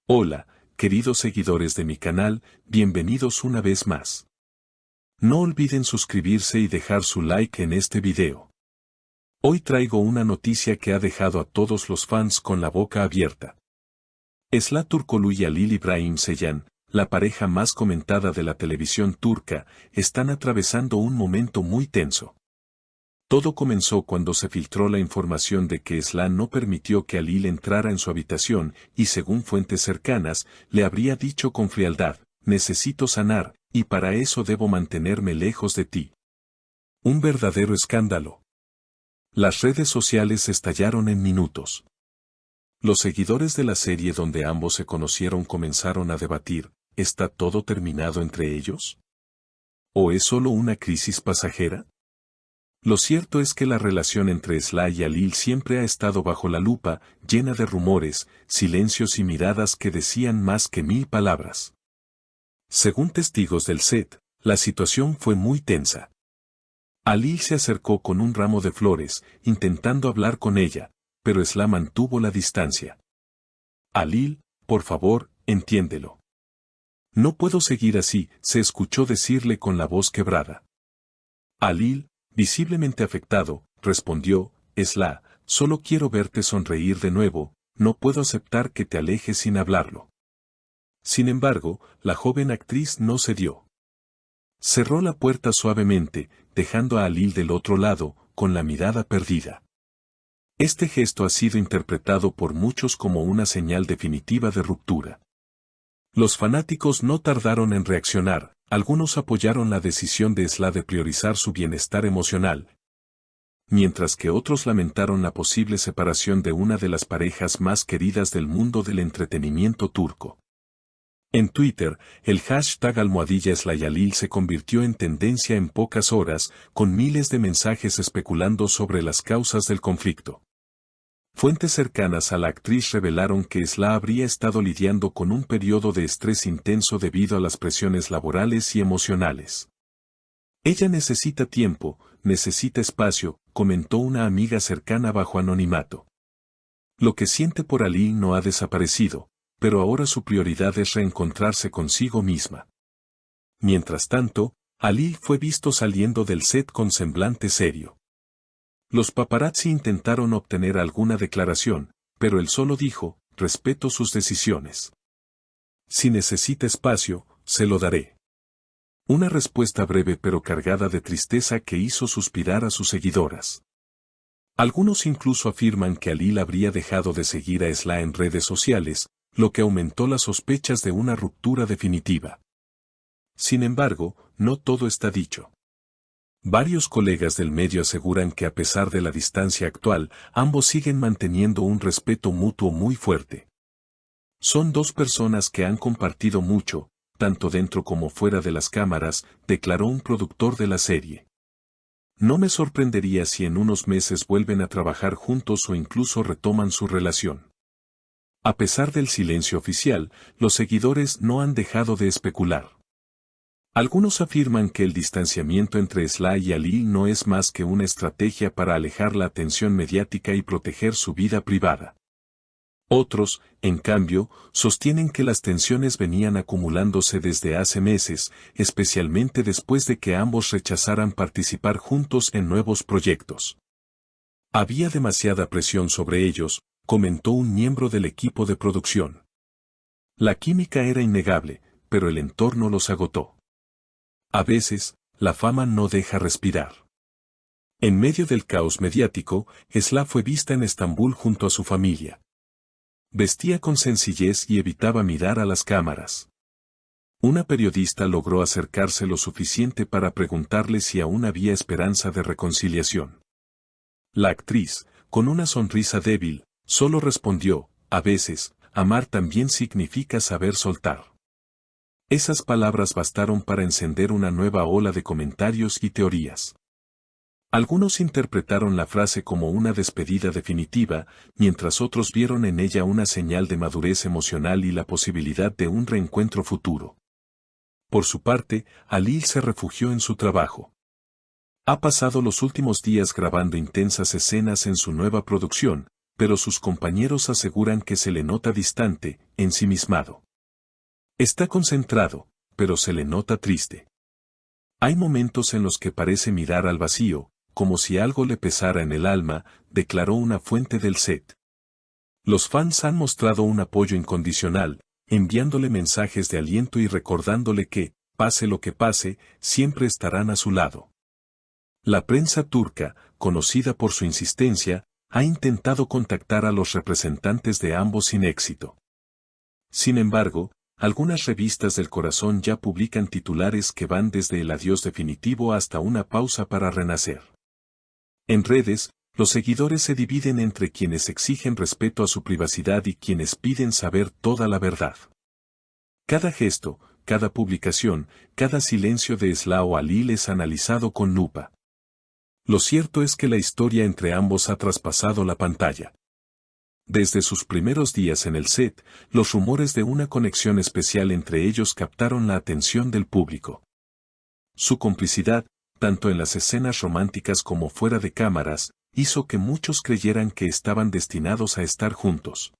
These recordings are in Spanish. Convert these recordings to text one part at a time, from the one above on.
Hola, queridos seguidores de mi canal, bienvenidos una vez más. No olviden suscribirse y dejar su like en este video. Hoy traigo una noticia que ha dejado a todos los fans con la boca abierta. Esla Turkoglu y Halil İbrahim Ceylan, la pareja más comentada de la televisión turca, están atravesando un momento muy tenso. Todo comenzó cuando se filtró la información de que Esla no permitió que Halil entrara en su habitación y según fuentes cercanas, le habría dicho con frialdad, necesito sanar, y para eso debo mantenerme lejos de ti. Un verdadero escándalo. Las redes sociales estallaron en minutos. Los seguidores de la serie donde ambos se conocieron comenzaron a debatir, ¿está todo terminado entre ellos? ¿O es solo una crisis pasajera? Lo cierto es que la relación entre Esla y Halil siempre ha estado bajo la lupa, llena de rumores, silencios y miradas que decían más que 1000 palabras. Según testigos del set, la situación fue muy tensa. Halil se acercó con un ramo de flores, intentando hablar con ella, pero Esla mantuvo la distancia. Halil, por favor, entiéndelo. No puedo seguir así, se escuchó decirle con la voz quebrada. Halil, visiblemente afectado, respondió, Esla, solo quiero verte sonreír de nuevo, no puedo aceptar que te alejes sin hablarlo. Sin embargo, la joven actriz no cedió. Cerró la puerta suavemente, dejando a Halil del otro lado, con la mirada perdida. Este gesto ha sido interpretado por muchos como una señal definitiva de ruptura. Los fanáticos no tardaron en reaccionar, algunos apoyaron la decisión de Esla de priorizar su bienestar emocional, mientras que otros lamentaron la posible separación de una de las parejas más queridas del mundo del entretenimiento turco. En Twitter, el hashtag #EslaYhalil se convirtió en tendencia en pocas horas, con miles de mensajes especulando sobre las causas del conflicto. Fuentes cercanas a la actriz revelaron que Esla habría estado lidiando con un periodo de estrés intenso debido a las presiones laborales y emocionales. Ella necesita tiempo, necesita espacio, comentó una amiga cercana bajo anonimato. Lo que siente por Halil no ha desaparecido, pero ahora su prioridad es reencontrarse consigo misma. Mientras tanto, Halil fue visto saliendo del set con semblante serio. Los paparazzi intentaron obtener alguna declaración, pero él solo dijo, respeto sus decisiones. Si necesita espacio, se lo daré. Una respuesta breve pero cargada de tristeza que hizo suspirar a sus seguidoras. Algunos incluso afirman que Halil habría dejado de seguir a Esla en redes sociales, lo que aumentó las sospechas de una ruptura definitiva. Sin embargo, no todo está dicho. Varios colegas del medio aseguran que a pesar de la distancia actual, ambos siguen manteniendo un respeto mutuo muy fuerte. Son dos personas que han compartido mucho, tanto dentro como fuera de las cámaras, declaró un productor de la serie. No me sorprendería si en unos meses vuelven a trabajar juntos o incluso retoman su relación. A pesar del silencio oficial, los seguidores no han dejado de especular. Algunos afirman que el distanciamiento entre Esla y Halil no es más que una estrategia para alejar la atención mediática y proteger su vida privada. Otros, en cambio, sostienen que las tensiones venían acumulándose desde hace meses, especialmente después de que ambos rechazaran participar juntos en nuevos proyectos. Había demasiada presión sobre ellos, comentó un miembro del equipo de producción. La química era innegable, pero el entorno los agotó. A veces, la fama no deja respirar. En medio del caos mediático, Esla fue vista en Estambul junto a su familia. Vestía con sencillez y evitaba mirar a las cámaras. Una periodista logró acercarse lo suficiente para preguntarle si aún había esperanza de reconciliación. La actriz, con una sonrisa débil, solo respondió, a veces, amar también significa saber soltar. Esas palabras bastaron para encender una nueva ola de comentarios y teorías. Algunos interpretaron la frase como una despedida definitiva, mientras otros vieron en ella una señal de madurez emocional y la posibilidad de un reencuentro futuro. Por su parte, Halil se refugió en su trabajo. Ha pasado los últimos días grabando intensas escenas en su nueva producción, pero sus compañeros aseguran que se le nota distante, ensimismado. Está concentrado, pero se le nota triste. Hay momentos en los que parece mirar al vacío, como si algo le pesara en el alma, declaró una fuente del set. Los fans han mostrado un apoyo incondicional, enviándole mensajes de aliento y recordándole que, pase lo que pase, siempre estarán a su lado. La prensa turca, conocida por su insistencia, ha intentado contactar a los representantes de ambos sin éxito. Sin embargo, algunas revistas del corazón ya publican titulares que van desde el adiós definitivo hasta una pausa para renacer. En redes, los seguidores se dividen entre quienes exigen respeto a su privacidad y quienes piden saber toda la verdad. Cada gesto, cada publicación, cada silencio de Esla o Halil es analizado con lupa. Lo cierto es que la historia entre ambos ha traspasado la pantalla. Desde sus primeros días en el set, los rumores de una conexión especial entre ellos captaron la atención del público. Su complicidad, tanto en las escenas románticas como fuera de cámaras, hizo que muchos creyeran que estaban destinados a estar juntos.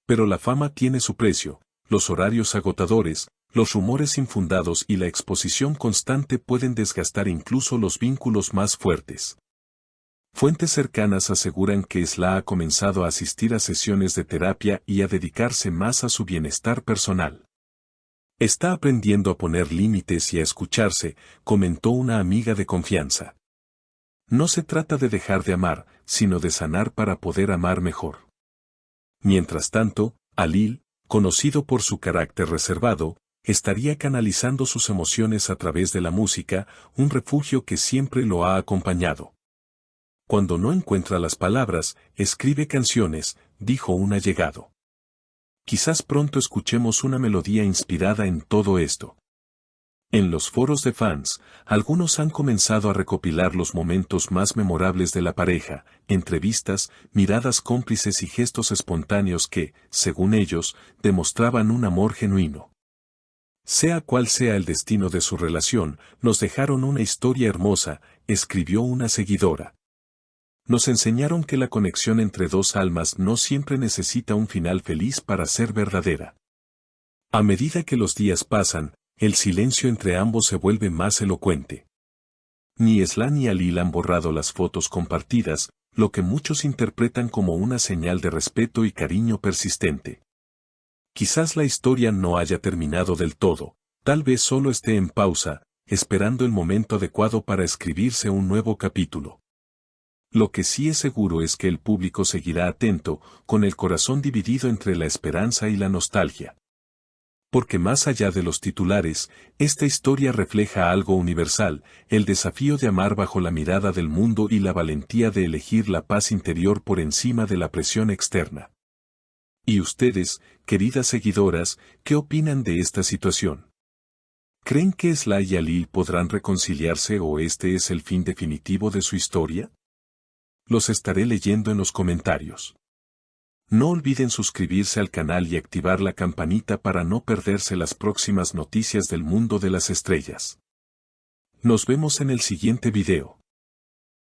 Pero la fama tiene su precio, los horarios agotadores, los rumores infundados y la exposición constante pueden desgastar incluso los vínculos más fuertes. Fuentes cercanas aseguran que Esla ha comenzado a asistir a sesiones de terapia y a dedicarse más a su bienestar personal. Está aprendiendo a poner límites y a escucharse, comentó una amiga de confianza. No se trata de dejar de amar, sino de sanar para poder amar mejor. Mientras tanto, Halil, conocido por su carácter reservado, estaría canalizando sus emociones a través de la música, un refugio que siempre lo ha acompañado. Cuando no encuentra las palabras, escribe canciones, dijo un allegado. Quizás pronto escuchemos una melodía inspirada en todo esto. En los foros de fans, algunos han comenzado a recopilar los momentos más memorables de la pareja, entrevistas, miradas cómplices y gestos espontáneos que, según ellos, demostraban un amor genuino. Sea cual sea el destino de su relación, nos dejaron una historia hermosa, escribió una seguidora. Nos enseñaron que la conexión entre dos almas no siempre necesita un final feliz para ser verdadera. A medida que los días pasan, el silencio entre ambos se vuelve más elocuente. Ni Esla ni Halil han borrado las fotos compartidas, lo que muchos interpretan como una señal de respeto y cariño persistente. Quizás la historia no haya terminado del todo, tal vez solo esté en pausa, esperando el momento adecuado para escribirse un nuevo capítulo. Lo que sí es seguro es que el público seguirá atento, con el corazón dividido entre la esperanza y la nostalgia. Porque más allá de los titulares, esta historia refleja algo universal, el desafío de amar bajo la mirada del mundo y la valentía de elegir la paz interior por encima de la presión externa. ¿Y ustedes, queridas seguidoras, qué opinan de esta situación? ¿Creen que Esla y Halil podrán reconciliarse o este es el fin definitivo de su historia? Los estaré leyendo en los comentarios. No olviden suscribirse al canal y activar la campanita para no perderse las próximas noticias del mundo de las estrellas. Nos vemos en el siguiente video.